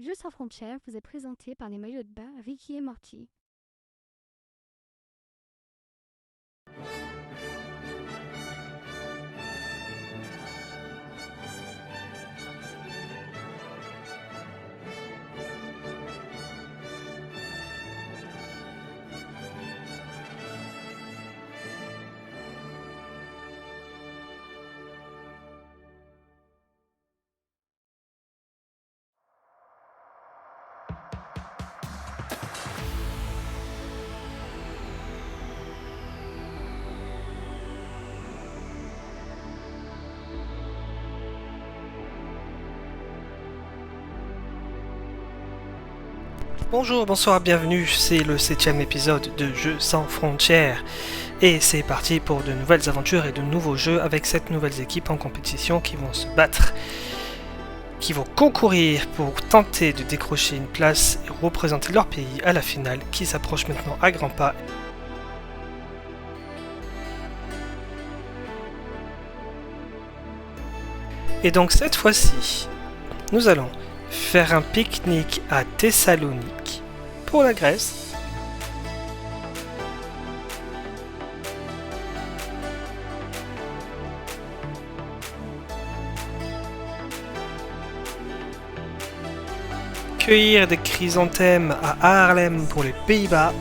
Jeux sans frontières vous est présenté par les maillots de bain Ricky et Morty. Bonjour, bonsoir, bienvenue, c'est le 7ème épisode de Jeux sans frontières et c'est parti pour de nouvelles aventures et de nouveaux jeux avec 7 nouvelles équipes en compétition qui vont se battre, qui vont concourir pour tenter de décrocher une place et représenter leur pays à la finale qui s'approche maintenant à grands pas. Et donc cette fois-ci, nous allons faire un pique-nique à Thessalonique pour la Grèce. Cueillir des chrysanthèmes à Haarlem pour les Pays-Bas.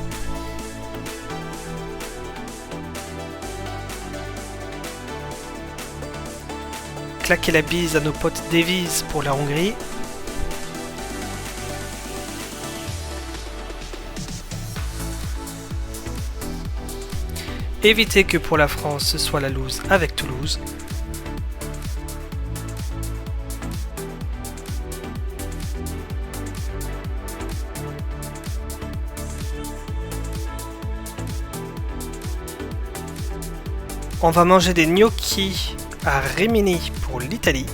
Claquer la bise à nos potes d'Évise pour la Hongrie. Éviter que pour la France ce soit la loose avec Toulouse. On va manger des gnocchis à Rimini pour l'Italie.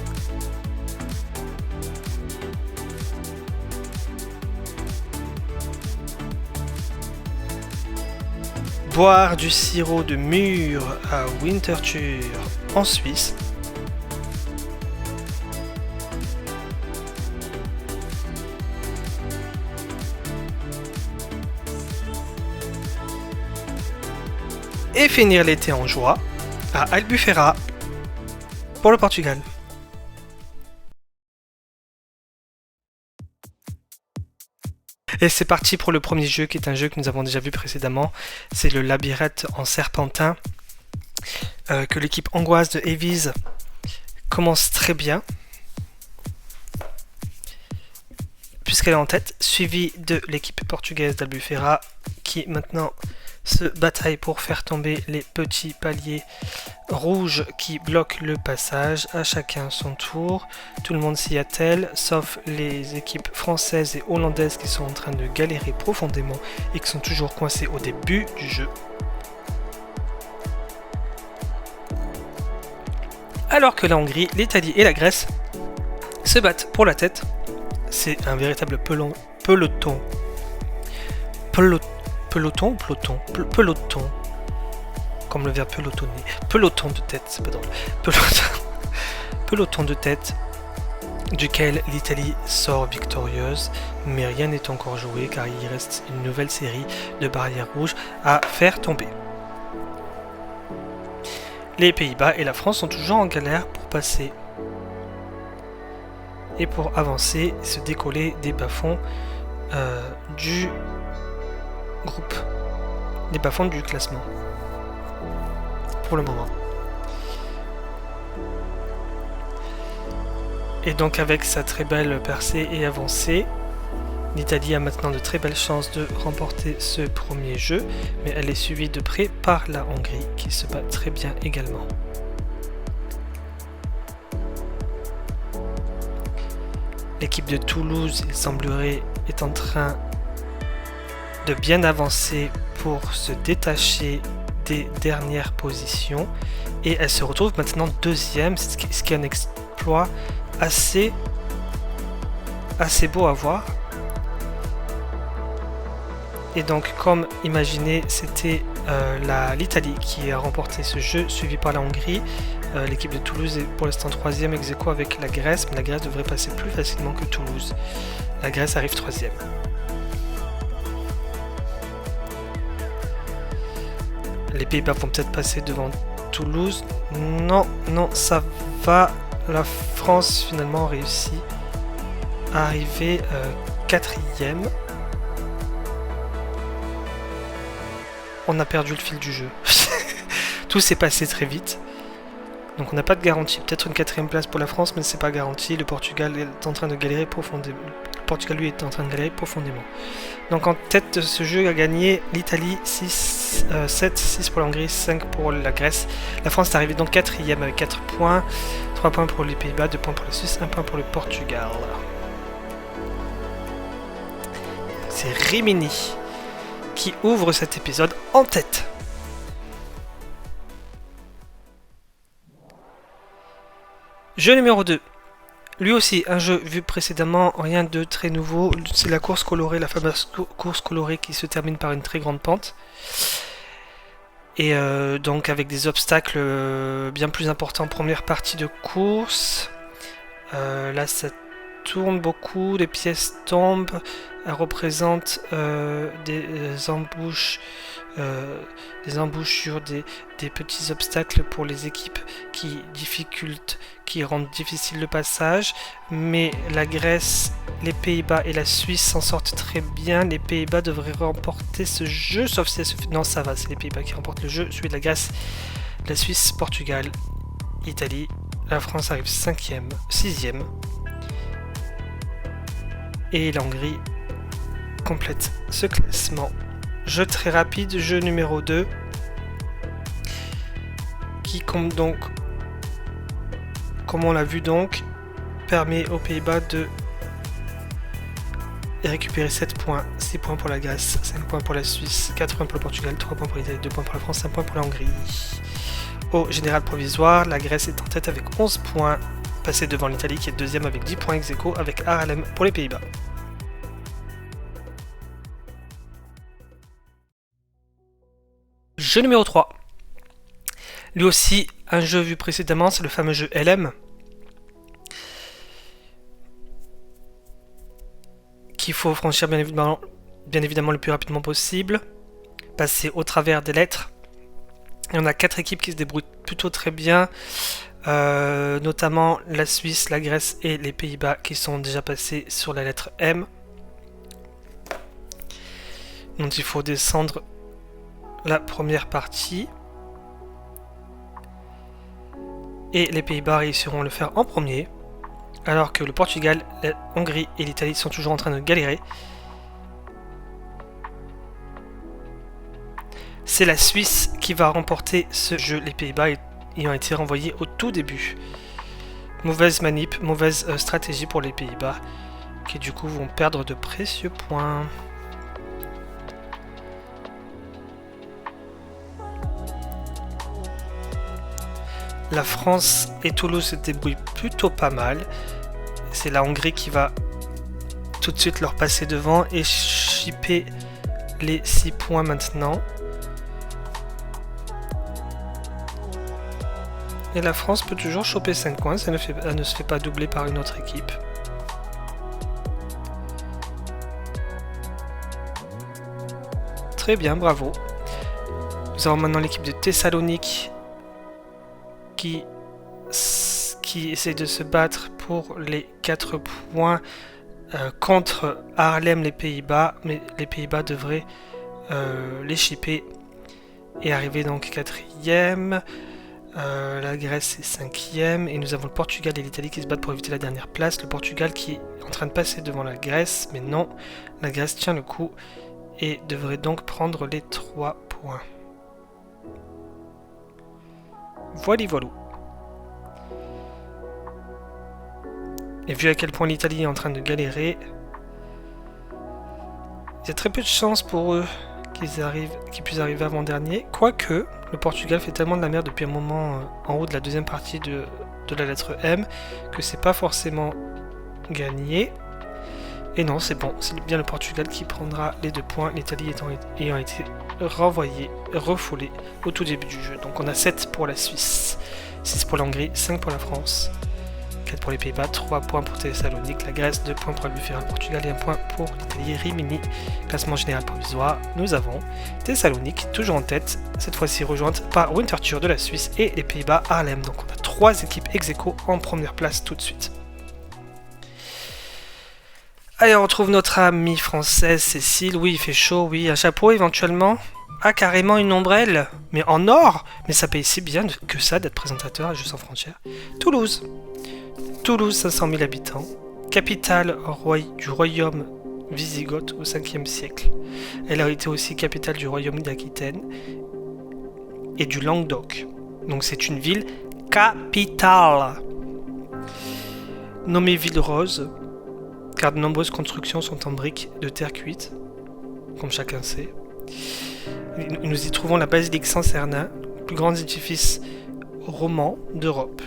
Boire du sirop de mûre à Winterthur en Suisse. Et finir l'été en joie à Albufeira pour le Portugal. Et c'est parti pour le premier jeu qui est un jeu que nous avons déjà vu précédemment. C'est le labyrinthe en serpentin que l'équipe hongroise de Évise commence très bien puisqu'elle est en tête, suivie de l'équipe portugaise d'Albufeira qui maintenant se bataille pour faire tomber les petits paliers rouges qui bloquent le passage. À chacun son tour, tout le monde s'y attelle, sauf les équipes françaises et hollandaises qui sont en train de galérer profondément et qui sont toujours coincées au début du jeu. Alors que la Hongrie, l'Italie et la Grèce se battent pour la tête. C'est un véritable peloton comme le verbe pelotonner, peloton de tête, c'est pas drôle, peloton de tête duquel l'Italie sort victorieuse, mais rien n'est encore joué car il reste une nouvelle série de barrières rouges à faire tomber. Les Pays-Bas et la France sont toujours en galère pour passer et pour avancer et se décoller des bas-fonds du groupe, des bas-fonds du classement pour le moment. Et donc avec sa très belle percée et avancée, l'Italie a maintenant de très belles chances de remporter ce premier jeu, mais elle est suivie de près par la Hongrie qui se bat très bien également. L'équipe de Toulouse, il semblerait, est en train de bien avancer pour se détacher des dernières positions et elle se retrouve maintenant deuxième, ce qui est un exploit assez beau à voir. Et donc comme imaginé, c'était l'Italie qui a remporté ce jeu, suivi par la Hongrie. L'équipe de Toulouse est pour l'instant 3e ex aequo avec la Grèce, mais la Grèce devrait passer plus facilement que Toulouse. La Grèce arrive 3e. Les Pays-Bas vont peut-être passer devant Toulouse. Non, ça va. La France finalement réussit à arriver 4e. On a perdu le fil du jeu. Tout s'est passé très vite. Donc on n'a pas de garantie. Peut-être une 4e place pour la France, mais c'est pas garanti. Le Portugal est en train de galérer profondément. Le Portugal, lui, est en train de galérer profondément. Donc en tête de ce jeu a gagné l'Italie 7, 6 pour la Hongrie, 5 pour la Grèce. La France est arrivée donc 4e avec 4 points. 3 points pour les Pays-Bas, 2 points pour la Suisse, 1 point pour le Portugal. C'est Rimini qui ouvre cet épisode en tête. Jeu numéro 2. Lui aussi, un jeu vu précédemment, rien de très nouveau. C'est la course colorée, la fameuse course colorée qui se termine par une très grande pente. Et donc avec des obstacles bien plus importants en première partie de course. Là, ça tourne beaucoup, les pièces tombent. Elles représentent des embouches sur des petits obstacles pour les équipes qui rendent difficile le passage, mais la Grèce, les Pays-Bas et la Suisse s'en sortent très bien. Les Pays-Bas devraient remporter ce jeu, sauf si non, ça va, c'est les Pays-Bas qui remportent le jeu. Celui de la Grèce, la Suisse, Portugal, Italie. La France arrive 5e, 6e. Et la Hongrie complète ce classement. Jeu très rapide, jeu numéro 2, qui compte donc, comme on l'a vu donc, permet aux Pays-Bas de récupérer 7 points, 6 points pour la Grèce, 5 points pour la Suisse, 4 points pour le Portugal, 3 points pour l'Italie, 2 points pour la France, 1 point pour la Hongrie. Au général provisoire, la Grèce est en tête avec 11 points, passée devant l'Italie qui est deuxième avec 10 points ex aequo avec Haarlem pour les Pays-Bas. Jeu numéro 3. Lui aussi, un jeu vu précédemment, c'est le fameux jeu LM. Qu'il faut franchir bien évidemment le plus rapidement possible. Passer au travers des lettres. Et on a 4 équipes qui se débrouillent plutôt très bien. Notamment la Suisse, la Grèce et les Pays-Bas qui sont déjà passés sur la lettre M. Donc il faut descendre la première partie. Et les Pays-Bas réussiront à le faire en premier. Alors que le Portugal, la Hongrie et l'Italie sont toujours en train de galérer. C'est la Suisse qui va remporter ce jeu. Les Pays-Bas ayant été renvoyés au tout début. Mauvaise manip, mauvaise stratégie pour les Pays-Bas. Qui du coup vont perdre de précieux points. La France et Toulouse se débrouillent plutôt pas mal. C'est la Hongrie qui va tout de suite leur passer devant et chipper les 6 points maintenant. Et la France peut toujours choper 5 points, elle ne se fait pas doubler par une autre équipe. Très bien, bravo. Nous avons maintenant l'équipe de Thessalonique qui essaie de se battre pour les 4 points contre Haarlem, les Pays-Bas, mais les Pays-Bas devraient les chipper et arriver donc 4e. La Grèce est 5e et nous avons le Portugal et l'Italie qui se battent pour éviter la dernière place. Le Portugal qui est en train de passer devant la Grèce, mais non, la Grèce tient le coup et devrait donc prendre les 3 points. Voilà. Et vu à quel point l'Italie est en train de galérer, il y a très peu de chances pour eux qu'ils puissent arriver avant-dernier. Quoique, le Portugal fait tellement de la merde depuis un moment en haut de la deuxième partie de la lettre M que c'est pas forcément gagné. Et non, c'est bon, c'est bien le Portugal qui prendra les 2 points, l'Italie ayant été refoulée au tout début du jeu. Donc on a 7 pour la Suisse, 6 pour la Hongrie, 5 pour la France, 4 pour les Pays-Bas, 3 points pour Thessalonique, la Grèce, 2 points pour Albufeira, le Portugal et 1 point pour l'Italie. Rimini, classement général provisoire, nous avons Thessalonique toujours en tête, cette fois-ci rejointe par Winterthur de la Suisse et les Pays-Bas Haarlem. Donc on a 3 équipes ex-aequo en première place tout de suite. Allez, on retrouve notre amie française Cécile. Oui, il fait chaud, oui, un chapeau éventuellement. Ah, carrément une ombrelle, mais en or. Mais ça paye si bien que ça d'être présentateur à Jeux sans frontières. Toulouse. Toulouse, 500 000 habitants. Capitale du royaume Wisigoth au 5e siècle. Elle a été aussi capitale du royaume d'Aquitaine et du Languedoc. Donc c'est une ville capitale. Nommée ville rose, car de nombreuses constructions sont en briques de terre cuite, comme chacun sait. Nous y trouvons la basilique Saint-Cernin, le plus grand édifice roman d'Europe.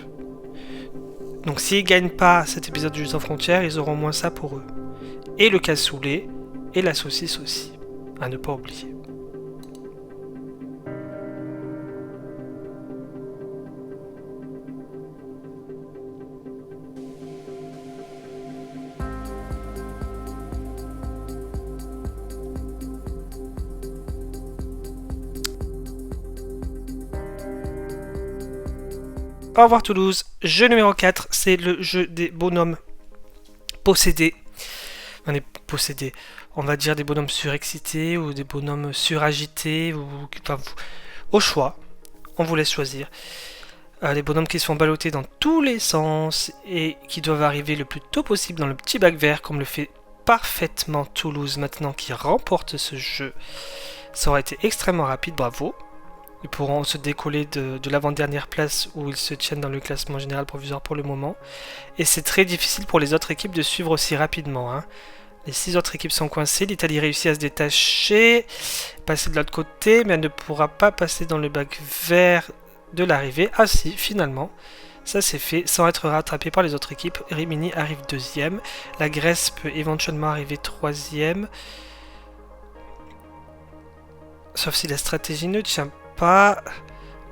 Donc s'ils ne gagnent pas cet épisode de Jeux sans frontières, ils auront moins ça pour eux. Et le cassoulet, et la saucisse aussi, à ne pas oublier. Au revoir Toulouse. Jeu numéro 4, c'est le jeu des bonhommes possédés. On va dire des bonhommes surexcités ou des bonhommes suragités, au choix. On vous laisse choisir. Les bonhommes qui se font balloter dans tous les sens et qui doivent arriver le plus tôt possible dans le petit bac vert, comme le fait parfaitement Toulouse maintenant qui remporte ce jeu. Ça aura été extrêmement rapide, bravo. Ils pourront se décoller de l'avant-dernière place où ils se tiennent dans le classement général provisoire pour le moment. Et c'est très difficile pour les autres équipes de suivre aussi rapidement. Les 6 autres équipes sont coincées. L'Italie réussit à se détacher, passer de l'autre côté, mais elle ne pourra pas passer dans le bac vert de l'arrivée. Ah si, finalement, ça s'est fait sans être rattrapé par les autres équipes. Rimini arrive 2e. La Grèce peut éventuellement arriver 3e. Sauf si la stratégie ne tient pas.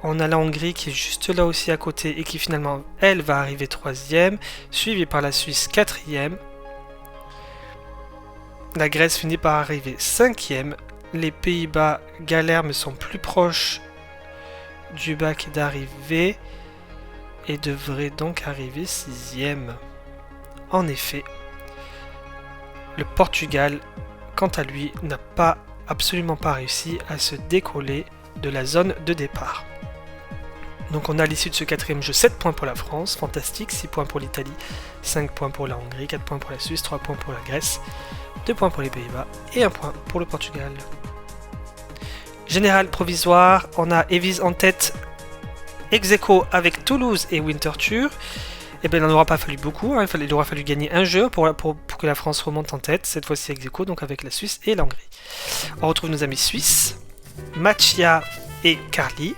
On a la Hongrie qui est juste là aussi à côté et qui finalement, elle, va arriver 3e, suivie par la Suisse 4e. La Grèce finit par arriver 5e. Les Pays-Bas galèrent mais sont plus proches du bac d'arrivée et devraient donc arriver 6e. En effet, le Portugal, quant à lui, n'a absolument pas réussi à se décoller de la zone de départ. Donc on a à l'issue de ce 4e jeu 7 points pour la France, fantastique, 6 points pour l'Italie, 5 points pour la Hongrie, 4 points pour la Suisse, 3 points pour la Grèce, 2 points pour les Pays-Bas et 1 point pour le Portugal. Général provisoire, on a Evize en tête, ex-aequo avec Toulouse et Winterthur. Et bien il n'en aura pas fallu beaucoup, il aura fallu gagner un jeu pour que la France remonte en tête, cette fois-ci ex-aequo, donc avec la Suisse et la Hongrie. On retrouve nos amis suisses, Machia et Carly.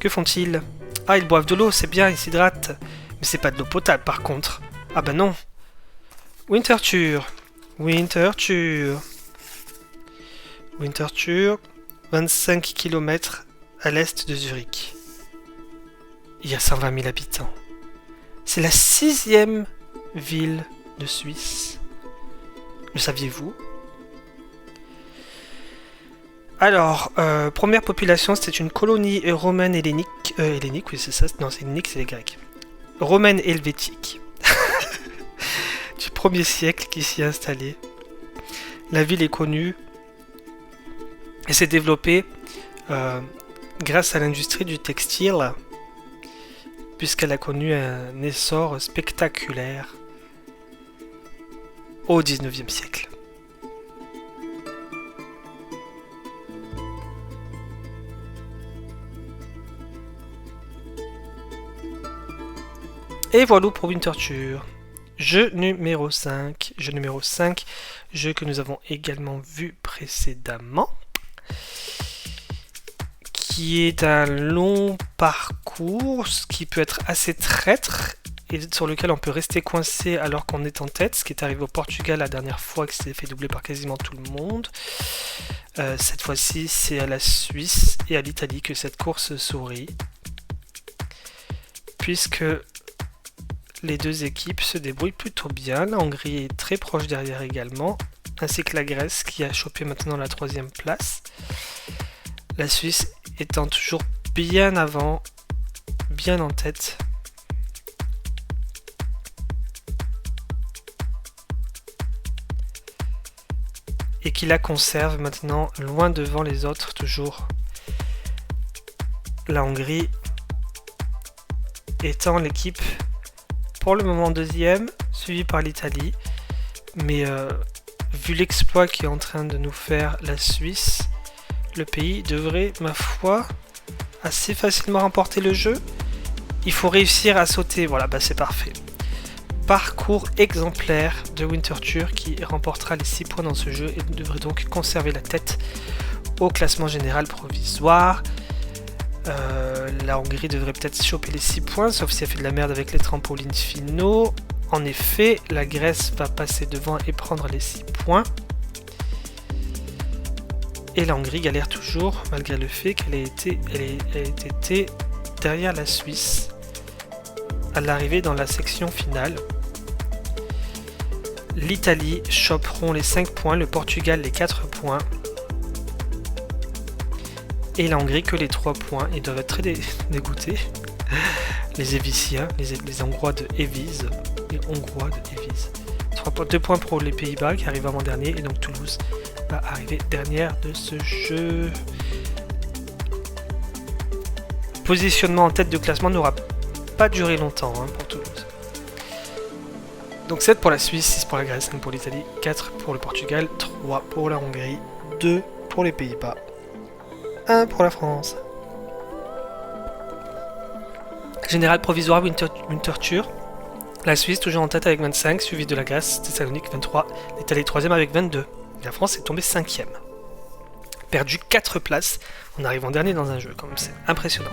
Que font-ils? Ah, ils boivent de l'eau, c'est bien, ils s'hydratent. Mais c'est pas de l'eau potable par contre. Ah ben non. Winterthur, 25 km à l'est de Zurich. Il y a 120 000 habitants. C'est la 6e ville de Suisse. Le saviez-vous? Alors, première population, c'était une colonie romaine hellénique. Hellénique, oui, c'est ça. Non, c'est hellénique, c'est les Grecs. Romaine helvétique. Du 1er siècle qui s'y est installée. La ville est connue et s'est développée grâce à l'industrie du textile, puisqu'elle a connu un essor spectaculaire au 19e siècle. Et voilà pour Winterthur. Jeu numéro 5. Jeu que nous avons également vu précédemment. Qui est un long parcours, qui peut être assez traître et sur lequel on peut rester coincé alors qu'on est en tête, ce qui est arrivé au Portugal la dernière fois, qui s'est fait doubler par quasiment tout le monde. Cette fois-ci, c'est à la Suisse et à l'Italie que cette course sourit, puisque les deux équipes se débrouillent plutôt bien. La Hongrie est très proche derrière également, ainsi que la Grèce qui a chopé maintenant la 3e place. La Suisse étant toujours bien avant, bien en tête. Et qui la conserve maintenant loin devant les autres toujours. La Hongrie étant l'équipe pour le moment 2e, suivie par l'Italie. Mais vu l'exploit qui est en train de nous faire la Suisse, le pays devrait, ma foi, assez facilement remporter le jeu. Il faut réussir à sauter, voilà, bah c'est parfait. Parcours exemplaire de Winterthur qui remportera les 6 points dans ce jeu et devrait donc conserver la tête au classement général provisoire. La Hongrie devrait peut-être choper les 6 points, sauf si elle fait de la merde avec les trampolines finaux. En effet, la Grèce va passer devant et prendre les 6 points. Et la Hongrie galère toujours, malgré le fait qu'elle ait été derrière la Suisse à l'arrivée dans la section finale. L'Italie choperont les 5 points, le Portugal les 4 points. Et la Hongrie que les 3 points. Ils doivent être très dégoûtés. Les Éviciens, les Hongrois de Évise. Les Hongrois de Évise. 2 points pour les Pays-Bas qui arrivent avant-dernier. Et donc Toulouse va arriver dernière de ce jeu. Positionnement en tête de classement n'aura pas duré longtemps pour Toulouse. Donc 7 pour la Suisse, 6 pour la Grèce, 5 pour l'Italie, 4 pour le Portugal, 3 pour la Hongrie, 2 pour les Pays-Bas, 1 pour la France. Général provisoire Winterthur. La Suisse toujours en tête avec 25, suivi de la Grèce, Thessalonique 23, l'Italie 3ème avec 22. Et la France est tombée 5ème. Perdu 4 places en arrivant dernier dans un jeu, comme c'est impressionnant.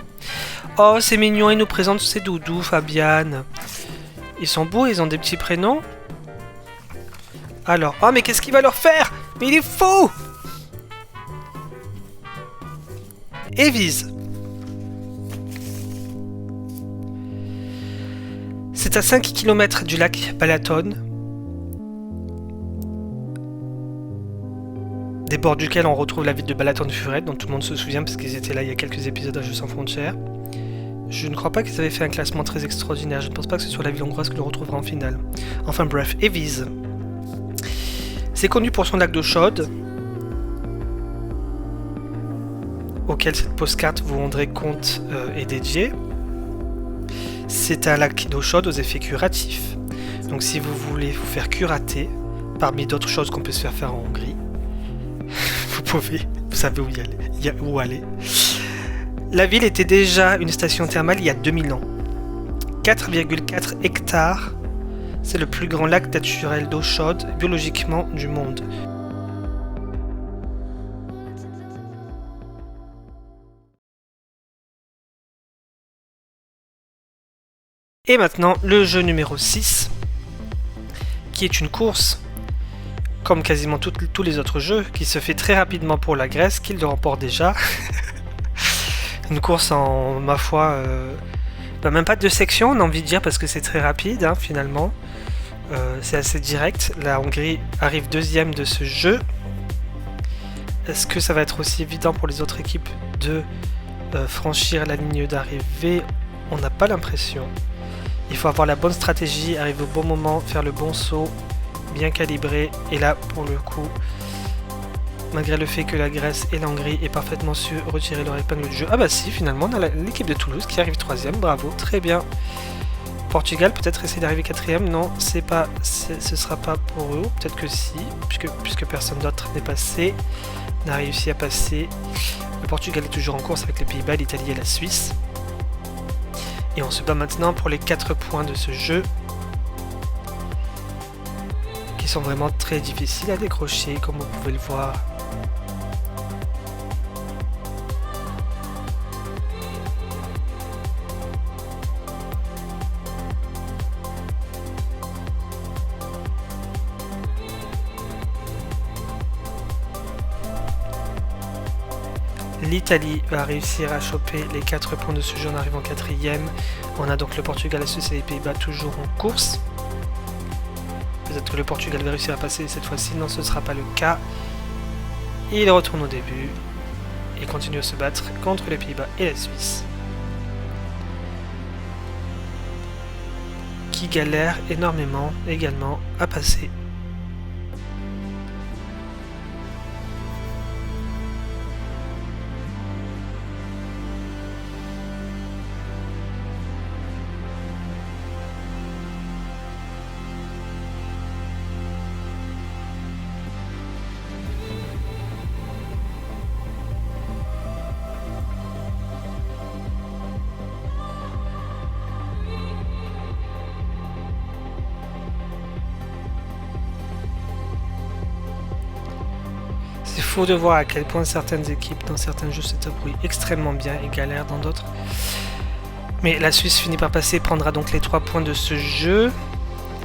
Oh, c'est mignon, ils nous présentent ces doudous, Fabiane. Ils sont beaux, ils ont des petits prénoms. Alors, oh mais qu'est-ce qu'il va leur faire? Mais il est fou! Évise. C'est à 5 km du lac Balaton, des bords duquel on retrouve la ville de Balaton-Furet, dont tout le monde se souvient parce qu'ils étaient là il y a quelques épisodes à Jeux sans frontières. Je ne crois pas qu'ils avaient fait un classement très extraordinaire, je ne pense pas que ce soit la ville hongroise que l'on retrouvera en finale. Enfin bref, Évise. C'est connu pour son lac d'eau chaude, auquel cette postcard vous rendrez compte est dédiée. C'est un lac d'eau chaude aux effets curatifs. Donc si vous voulez vous faire curater, parmi d'autres choses qu'on peut se faire en Hongrie, vous savez où aller. La ville était déjà une station thermale il y a 2000 ans. 4,4 hectares, c'est le plus grand lac naturel d'eau chaude biologiquement du monde. Et maintenant, le jeu numéro 6, qui est une course, comme quasiment tous les autres jeux, qui se fait très rapidement pour la Grèce, qui le remporte déjà. Une course en, ma foi, même pas de section, on a envie de dire, parce que c'est très rapide, finalement. C'est assez direct. La Hongrie arrive 2ème de ce jeu. Est-ce que ça va être aussi évident pour les autres équipes de franchir la ligne d'arrivée? On n'a pas l'impression. Il faut avoir la bonne stratégie, arriver au bon moment, faire le bon saut, bien calibré. Et là, pour le coup, malgré le fait que la Grèce et la Hongrie aient parfaitement su retirer leur épingle du jeu. Ah bah si, finalement, on a l'équipe de Toulouse qui arrive 3ème, bravo, très bien. Portugal, peut-être essayer d'arriver 4ème, non, ce sera pas pour eux, peut-être que si, puisque personne d'autre n'est passé, n'a réussi à passer. Le Portugal est toujours en course avec les Pays-Bas, l'Italie et la Suisse. Et on se bat maintenant pour les 4 points de ce jeu, qui sont vraiment très difficiles à décrocher, comme vous pouvez le voir. l'Italie va réussir à choper les 4 points de ce jeu en arrivant 4ème. On a donc le Portugal, la Suisse et les Pays-Bas toujours en course. Peut-être que le Portugal va réussir à passer cette fois-ci, non ce ne sera pas le cas. Il retourne au début et continue à se battre contre les Pays-Bas et la Suisse, qui galèrent énormément également à passer. C'est fou de voir à quel point certaines équipes dans certains jeux se débrouillent extrêmement bien et galèrent dans d'autres. Mais la Suisse finit par passer et prendra donc les 3 points de ce jeu.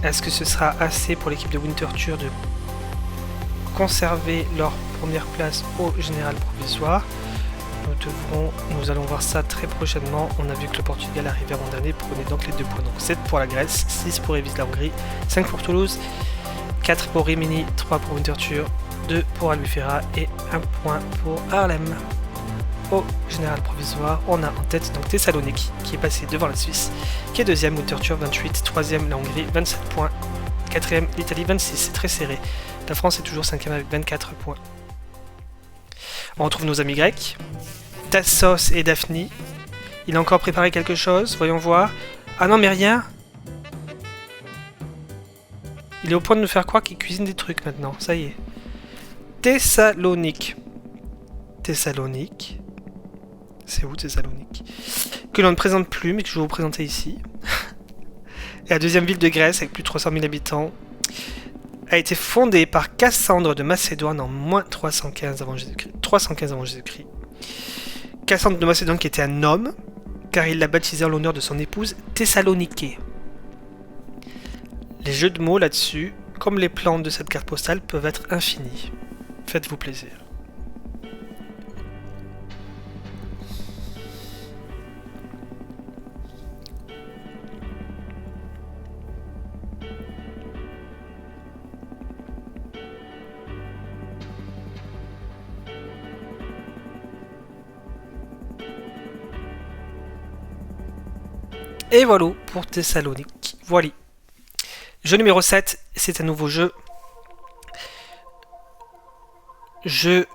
Est-ce que ce sera assez pour l'équipe de Winterthur de conserver leur première place au général provisoire? Nous allons voir ça très prochainement. On a vu que le Portugal arrivait avant-dernier, prenait donc les 2 points. Donc 7 pour la Grèce, 6 pour Evise la Hongrie, 5 pour Toulouse, 4 pour Rimini, 3 pour Winterthur, 2 pour Albufeira et 1 point pour Haarlem. Au général provisoire, on a en tête donc Thessalonique qui est passé devant la Suisse, qui est deuxième, Winterthur 28, troisième la Hongrie 27 points, quatrième l'Italie 26, c'est très serré. La France est toujours cinquième avec 24 points. On retrouve nos amis grecs, Tassos et Daphne. Il a encore préparé quelque chose, voyons voir. Ah non mais rien. Il est au point de nous faire croire qu'il cuisine des trucs maintenant, ça y est. Thessalonique. Thessalonique. C'est où Thessalonique? Que l'on ne présente plus, mais que je vais vous présenter ici. Et la deuxième ville de Grèce, avec plus de 300 000 habitants, a été fondée par Cassandre de Macédoine en moins 315 avant Jésus-Christ. Cassandre de Macédoine qui était un homme, car il l'a baptisé en l'honneur de son épouse Thessaloniké. Les jeux de mots là-dessus, comme les plans de cette carte postale, peuvent être infinis. Faites-vous plaisir. Et voilà pour Thessalonique. Voilà. Jeu numéro 7, c'est un nouveau jeu. Jeu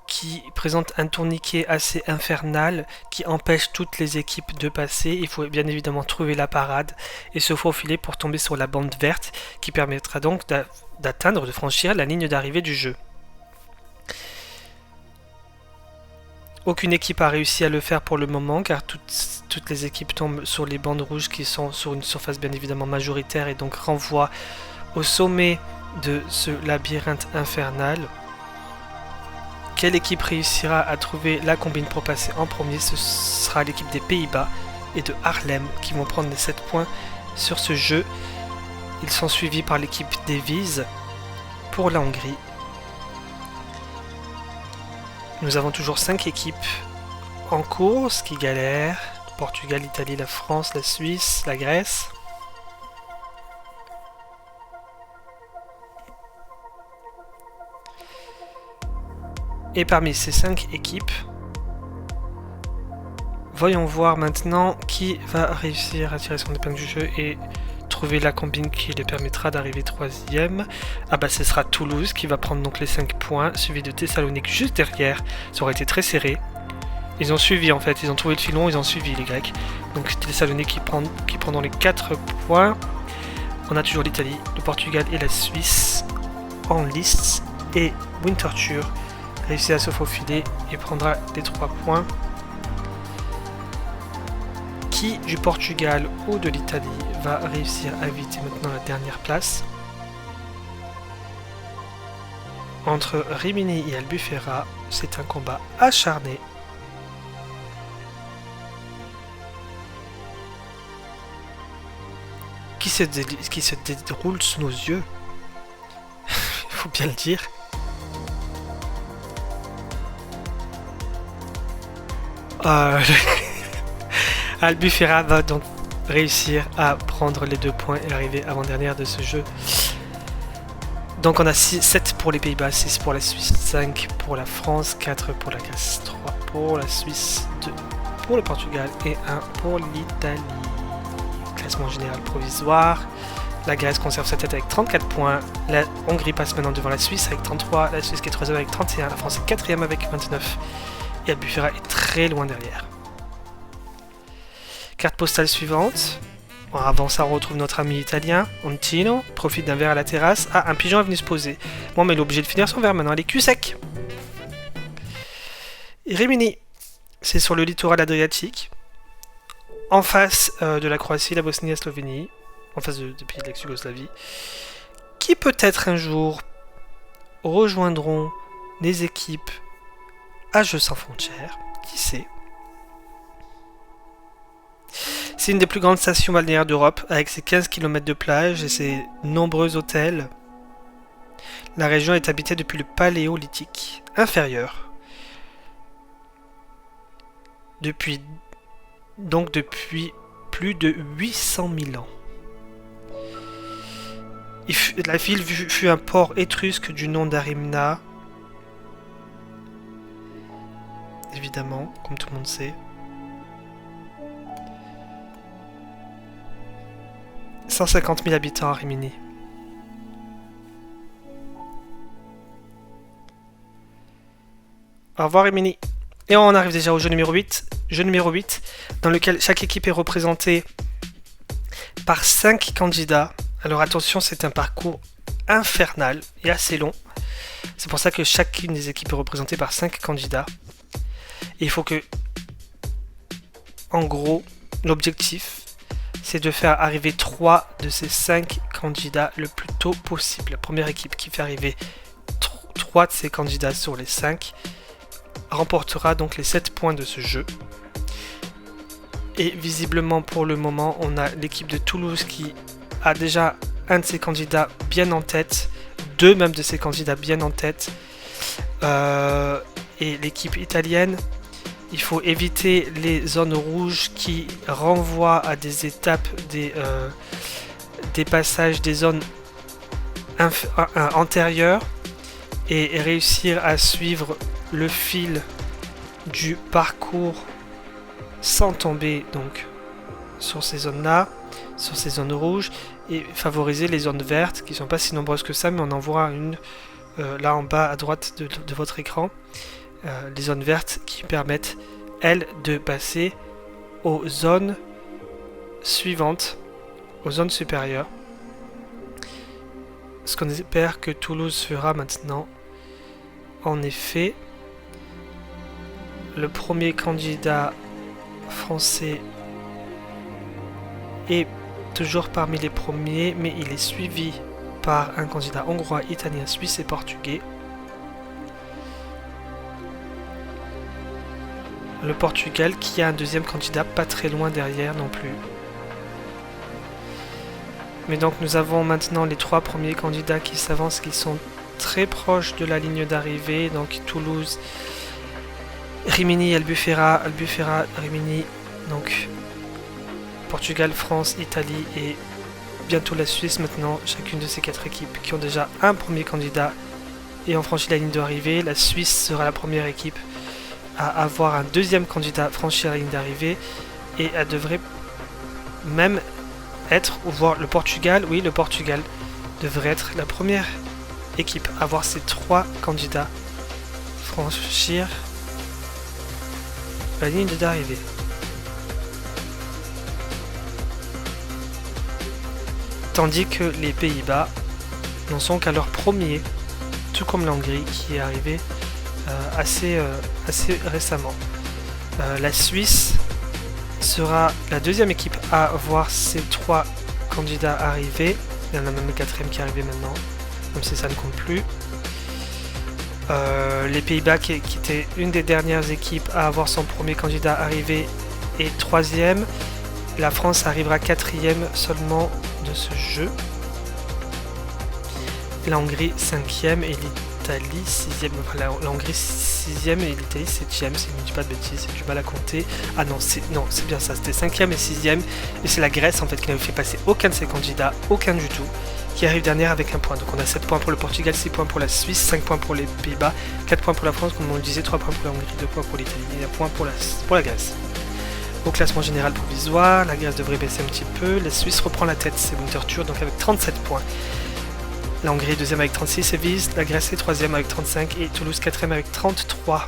qui présente un tourniquet assez infernal qui empêche toutes les équipes de passer. Il faut bien évidemment trouver la parade et se faufiler pour tomber sur la bande verte qui permettra donc d'atteindre, de franchir la ligne d'arrivée du jeu. Aucune équipe a réussi à le faire pour le moment car toutes les équipes tombent sur les bandes rouges qui sont sur une surface bien évidemment majoritaire et donc renvoient au sommet de ce labyrinthe infernal. Quelle équipe réussira à trouver la combine pour passer en premier? Ce sera l'équipe des Pays-Bas et de Haarlem qui vont prendre les 7 points sur ce jeu. Ils sont suivis par l'équipe d'Evise pour la Hongrie. Nous avons toujours 5 équipes en course qui galèrent. Le Portugal, l'Italie, la France, la Suisse, la Grèce. Et parmi ces 5 équipes, voyons voir maintenant qui va réussir à tirer son épingle du jeu et trouver la combine qui lui permettra d'arriver 3ème. Ah bah ce sera Toulouse qui va prendre donc les 5 points, suivi de Thessalonique juste derrière. Ça aurait été très serré. Ils ont suivi en fait, ils ont trouvé le filon, ils ont suivi les Grecs. Donc Thessalonique qui prend dans les 4 points. On a toujours l'Italie, le Portugal et la Suisse en lice. Et Winterthur réussit à se faufiler et prendra les 3 points. Qui du Portugal ou de l'Italie va réussir à éviter maintenant la dernière place? Entre Rimini et Albufeira, c'est un combat acharné. Qui se déroule sous nos yeux. Il faut bien le dire. Euh, Albufeira va donc réussir à prendre les 2 points et arriver avant-dernière de ce jeu. Donc on a 7 pour les Pays-Bas, 6 pour la Suisse, 5 pour la France, 4 pour la Grèce, 3 pour la Suisse, 2 pour le Portugal et 1 pour l'Italie. Classement général provisoire. La Grèce conserve sa tête avec 34 points. La Hongrie passe maintenant devant la Suisse avec 33. La Suisse qui est 3ème avec 31. La France est 4ème avec 29. Et Albufeira est très loin derrière. Carte postale suivante. Avant ça, on retrouve notre ami italien, Ontino. Profite d'un verre à la terrasse. Ah, un pigeon est venu se poser. Bon, mais il est obligé de finir son verre maintenant. Elle est cul sec. Rimini. C'est sur le littoral adriatique. En face de la Croatie, la Bosnie et la Slovénie. En face de pays de l'ex-Yougoslavie, qui peut-être un jour rejoindront les équipes à Jeux sans frontières, qui sait. C'est une des plus grandes stations balnéaires d'Europe, avec ses 15 km de plage et ses nombreux hôtels. La région est habitée depuis le Paléolithique inférieur. Depuis plus de 800 000 ans. La ville fut un port étrusque du nom d'Arimna. Évidemment, comme tout le monde sait. « 150 000 habitants à Rimini. Au revoir Rimini. Et on arrive déjà au jeu numéro 8. Jeu numéro 8, dans lequel chaque équipe est représentée par 5 candidats. Alors attention, c'est un parcours infernal et assez long. C'est pour ça que chacune des équipes est représentée par 5 candidats. Et il faut que, en gros, l'objectif, c'est de faire arriver 3 de ces 5 candidats le plus tôt possible. La première équipe qui fait arriver 3 de ces candidats sur les 5 remportera donc les 7 points de ce jeu. Et visiblement, pour le moment, on a l'équipe de Toulouse qui a déjà un de ses candidats bien en tête, 2 même de ses candidats bien en tête, et l'équipe italienne, il faut éviter les zones rouges qui renvoient à des étapes, des passages, des zones antérieures, et réussir à suivre le fil du parcours sans tomber donc sur ces zones-là, sur ces zones rouges, et favoriser les zones vertes qui ne sont pas si nombreuses que ça, mais on en voit une là en bas à droite de votre écran. Les zones vertes qui permettent, elles, de passer aux zones suivantes, aux zones supérieures. Ce qu'on espère que Toulouse fera maintenant. En effet, le premier candidat français est toujours parmi les premiers, mais il est suivi par un candidat hongrois, italien, suisse et portugais. Le Portugal qui a un deuxième candidat pas très loin derrière non plus. Mais donc nous avons maintenant les 3 premiers candidats qui s'avancent, qui sont très proches de la ligne d'arrivée. Donc Toulouse, Rimini, Albufeira, Rimini, donc Portugal, France, Italie et bientôt la Suisse maintenant. Chacune de ces 4 équipes qui ont déjà un premier candidat et ont franchi la ligne d'arrivée. La Suisse sera la première équipe à avoir un deuxième candidat franchi la ligne d'arrivée, et elle devrait même être, ou voir le Portugal, oui, le Portugal devrait être la première équipe à voir ces 3 candidats franchir la ligne d'arrivée. Tandis que les Pays-Bas n'en sont qu'à leur premier, tout comme la Hongrie qui est arrivée assez récemment. La Suisse sera la deuxième équipe à voir ces 3 candidats arriver. Il y en a même le 4e qui est arrivé maintenant, même si ça ne compte plus. Les Pays-Bas qui étaient une des dernières équipes à avoir son premier candidat arrivé est 3e. La France arrivera 4e seulement de ce jeu. La Hongrie 5e et l'Italie 6ème, enfin, la Hongrie 6ème et l'Italie 7ème, si je ne dis pas de bêtises, c'est du mal à compter. Ah non, c'est bien ça, c'était 5ème et 6ème, et c'est la Grèce en fait qui n'avait fait passer aucun de ses candidats, aucun du tout, qui arrive dernière avec un point. Donc on a 7 points pour le Portugal, 6 points pour la Suisse, 5 points pour les Pays-Bas, 4 points pour la France, comme on le disait, 3 points pour la Hongrie, 2 points pour l'Italie et 1 point pour la Grèce. Au classement général provisoire, la Grèce devrait baisser un petit peu, la Suisse reprend la tête, c'est Winterthur, donc avec 37 points. La Hongrie est deuxième avec 36, Séville, la Grèce est troisième avec 35 et Toulouse quatrième avec 33.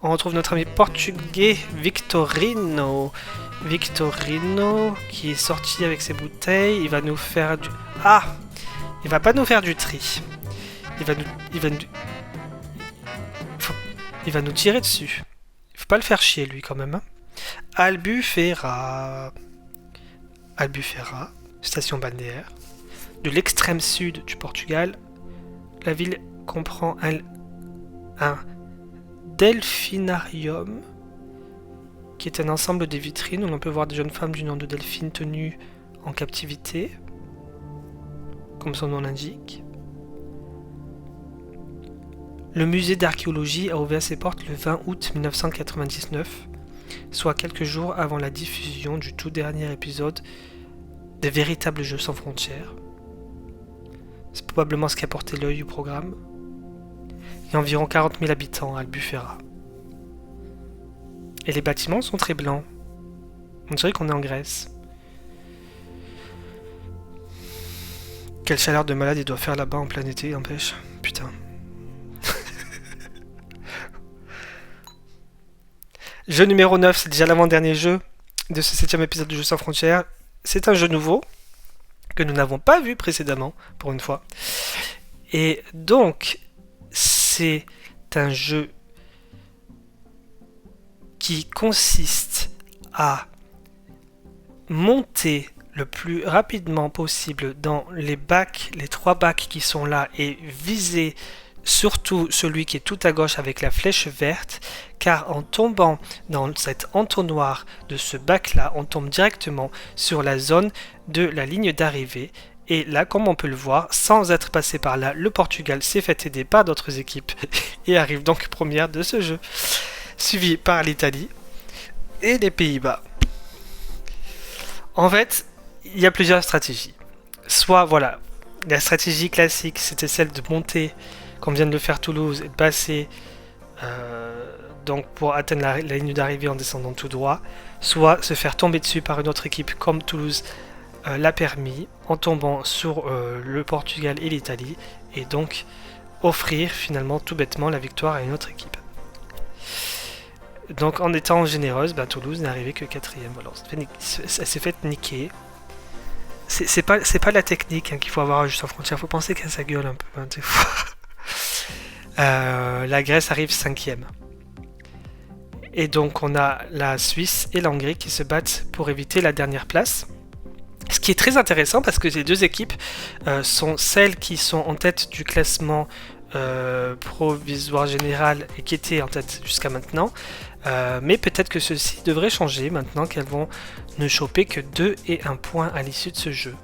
On retrouve notre ami portugais Victorino. Victorino qui est sorti avec ses bouteilles, il va nous faire du... Ah! Il va pas nous faire du tri. Il va nous tirer dessus. Il faut pas le faire chier lui quand même. Hein. Albufeira, station balnéaire. De l'extrême sud du Portugal, la ville comprend un delphinarium qui est un ensemble de vitrines où l'on peut voir des jeunes femmes du nom de Delphine tenues en captivité, comme son nom l'indique. Le musée d'archéologie a ouvert ses portes le 20 août 1999, soit quelques jours avant la diffusion du tout dernier épisode des Véritables Jeux sans frontières. C'est probablement ce qui a porté l'œil au programme. Il y a environ 40 000 habitants à Albufeira. Et les bâtiments sont très blancs. On dirait qu'on est en Grèce. Quelle chaleur de malade il doit faire là-bas en plein été, n'empêche. Putain. Jeu numéro 9, c'est déjà l'avant-dernier jeu de ce 7ème épisode de Jeux sans frontières. C'est un jeu nouveau que nous n'avons pas vu précédemment, pour une fois. Et donc, c'est un jeu qui consiste à monter le plus rapidement possible dans les bacs, les 3 bacs qui sont là, et viser surtout celui qui est tout à gauche avec la flèche verte, car en tombant dans cet entonnoir de ce bac-là, on tombe directement sur la zone de la ligne d'arrivée. Et là, comme on peut le voir, sans être passé par là, le Portugal s'est fait aider par d'autres équipes et arrive donc première de ce jeu, suivi par l'Italie et les Pays-Bas. En fait, il y a plusieurs stratégies. Soit, voilà, la stratégie classique, c'était celle de monter, comme vient de le faire Toulouse, et de passer donc pour atteindre la ligne d'arrivée en descendant tout droit, soit se faire tomber dessus par une autre équipe comme Toulouse l'a permis, en tombant sur le Portugal et l'Italie, et donc offrir finalement tout bêtement la victoire à une autre équipe. Donc en étant généreuse, Toulouse n'est arrivé que 4ème. Voilà, elle s'est fait niquer. C'est pas la technique qu'il faut avoir juste en frontière, il faut penser qu'à sa gueule un peu. Des fois. La Grèce arrive 5ème. Et donc on a la Suisse et la Hongrie qui se battent pour éviter la dernière place. Ce qui est très intéressant parce que ces deux équipes sont celles qui sont en tête du classement provisoire général et qui étaient en tête jusqu'à maintenant. Mais peut-être que ceci devrait changer maintenant qu'elles vont ne choper que 2 et 1 point à l'issue de ce jeu.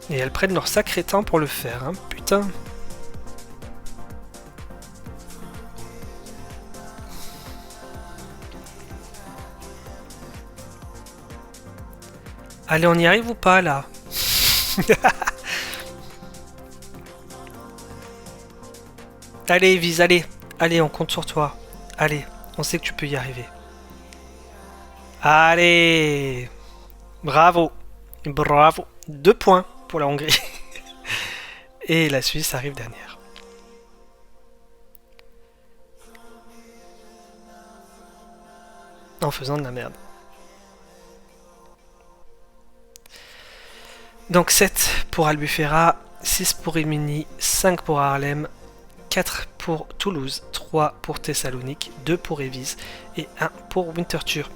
Et elles prennent leur sacré temps pour le faire, hein, putain. Allez, on y arrive ou pas, là? Allez, Evise, allez. Allez, on compte sur toi. Allez, on sait que tu peux y arriver. Allez. Bravo. Bravo. 2 points pour la Hongrie. Et la Suisse arrive dernière. En faisant de la merde. Donc 7 pour Albufeira, 6 pour Rimini, 5 pour Haarlem, 4 pour Toulouse, 3 pour Thessalonique, 2 pour Évise et 1 pour Winterthur.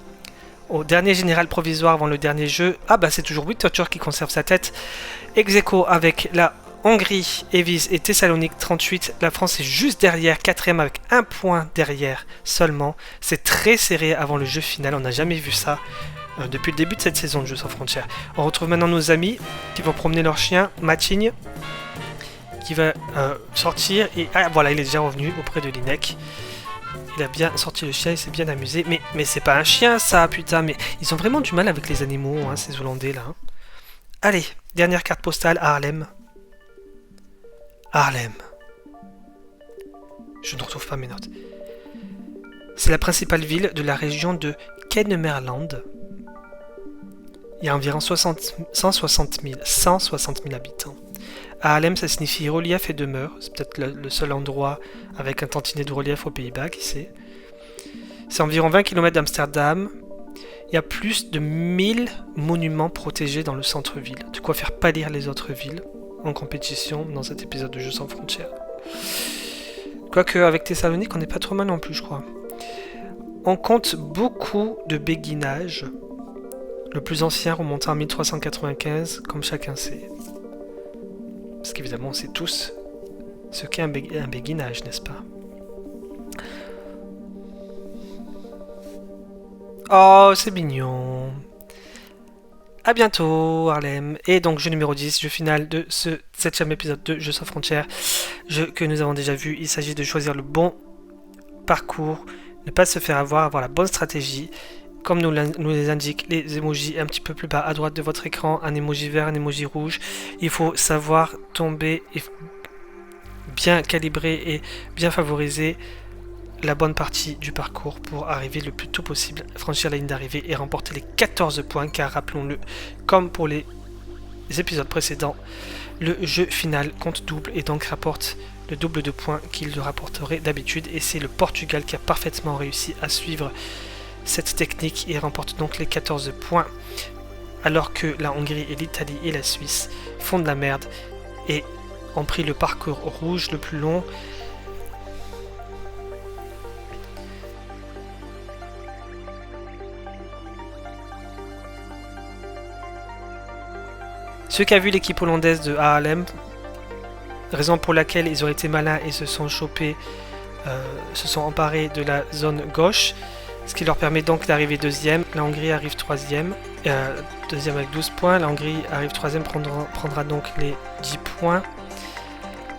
Au dernier général provisoire avant le dernier jeu, c'est toujours Winterthur qui conserve sa tête. Ex aequo avec la Hongrie, Évis et Thessalonique 38. La France est juste derrière, quatrième avec un point derrière seulement. C'est très serré avant le jeu final, on n'a jamais vu ça depuis le début de cette saison de Jeux sans frontières. On retrouve maintenant nos amis qui vont promener leur chien, Matigne, qui va sortir et... Ah voilà, il est déjà revenu auprès de l'INEC. Il a bien sorti le chien, il s'est bien amusé. Mais c'est pas un chien ça, putain. Mais ils ont vraiment du mal avec les animaux, hein, ces Hollandais là. Allez, dernière carte postale, Haarlem. Haarlem. Je ne retrouve pas mes notes. C'est la principale ville de la région de Kennemerland. Il y a environ 160 000 habitants. Haarlem, ça signifie relief et demeure. C'est peut-être le seul endroit avec un tantinet de relief aux Pays-Bas, qui sait. C'est environ 20 km d'Amsterdam. Il y a plus de 1000 monuments protégés dans le centre-ville. De quoi faire pâlir les autres villes en compétition dans cet épisode de Jeux sans frontières. Quoique avec Thessalonique, on n'est pas trop mal non plus, je crois. On compte beaucoup de béguinages. Le plus ancien remontant en 1395, comme chacun sait. Parce qu'évidemment, on sait tous ce qu'est un béguinage, n'est-ce pas? Oh, c'est mignon. A bientôt, Haarlem. Et donc, jeu numéro 10, jeu final de ce 7ème épisode de Jeux sans frontières. Jeu que nous avons déjà vu. Il s'agit de choisir le bon parcours, ne pas se faire avoir la bonne stratégie. Comme nous les indiquent les emojis un petit peu plus bas à droite de votre écran, un emoji vert, un emoji rouge. Il faut savoir tomber et bien calibrer et bien favoriser la bonne partie du parcours pour arriver le plus tôt possible, franchir la ligne d'arrivée et remporter les 14 points, car rappelons-le, comme pour les épisodes précédents, le jeu final compte double et donc rapporte le double de points qu'il rapporterait d'habitude, et c'est le Portugal qui a parfaitement réussi à suivre cette technique et remporte donc les 14 points, alors que la Hongrie et l'Italie et la Suisse font de la merde et ont pris le parcours rouge le plus long. Ce qu'a vu l'équipe hollandaise de Haarlem, raison pour laquelle ils ont été malins et se sont emparés de la zone gauche, ce qui leur permet donc d'arriver deuxième. La Hongrie arrive troisième, deuxième avec 12 points. La Hongrie arrive troisième, prendra donc les 10 points.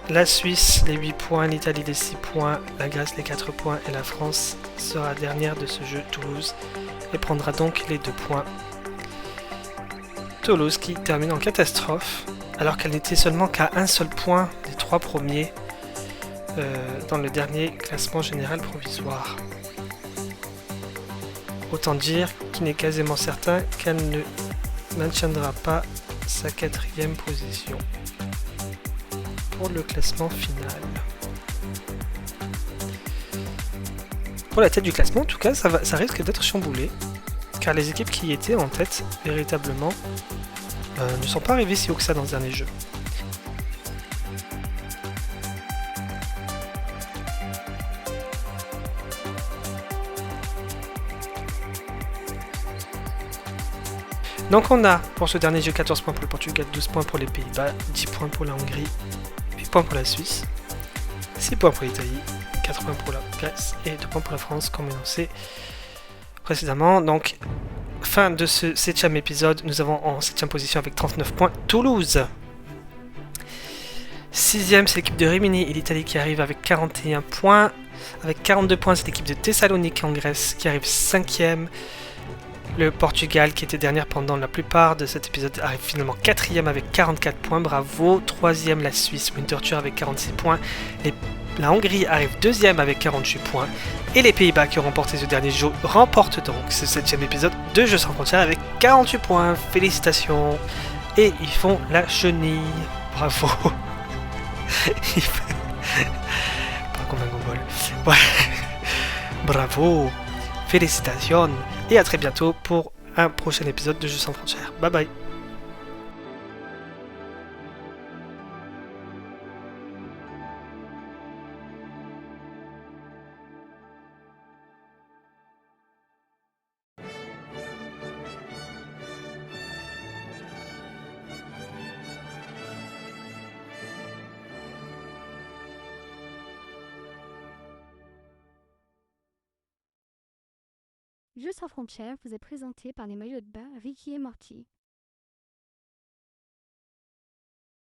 La Suisse les 8 points, l'Italie les 6 points, la Grèce les 4 points et la France sera dernière de ce jeu, Toulouse, et prendra donc les 2 points. Toulouse qui termine en catastrophe, alors qu'elle n'était seulement qu'à un seul point des 3 premiers dans le dernier classement général provisoire. Autant dire qu'il est quasiment certain qu'elle ne maintiendra pas sa 4e position pour le classement final. Pour la tête du classement, en tout cas, ça risque d'être chamboulé, car les équipes qui étaient en tête, véritablement, ne sont pas arrivées si haut que ça dans ce dernier jeu. Donc on a pour ce dernier jeu 14 points pour le Portugal, 12 points pour les Pays-Bas, 10 points pour la Hongrie, 8 points pour la Suisse, 6 points pour l'Italie, 4 points pour la Grèce et 2 points pour la France comme énoncé précédemment. Donc fin de ce 7ème épisode, nous avons en 7ème position avec 39 points Toulouse. 6ème, c'est l'équipe de Rimini et l'Italie qui arrive avec 41 points. Avec 42 points, c'est l'équipe de Thessalonique en Grèce qui arrive 5ème. Le Portugal, qui était dernière pendant la plupart de cet épisode, arrive finalement 4ème avec 44 points. Bravo. 3ème, la Suisse, Winterthur avec 46 points. La Hongrie arrive 2ème avec 48 points. Et les Pays-Bas, qui ont remporté ce dernier jeu, remportent donc ce 7ème épisode de Jeux sans frontières avec 48 points. Félicitations. Et ils font la chenille. Bravo. Pas comme un gogol. Ouais. Bravo. Félicitations. Et à très bientôt pour un prochain épisode de Jeux sans frontières. Bye bye. Jeu sans frontières vous est présenté par les maillots de bain Ricky et Morty.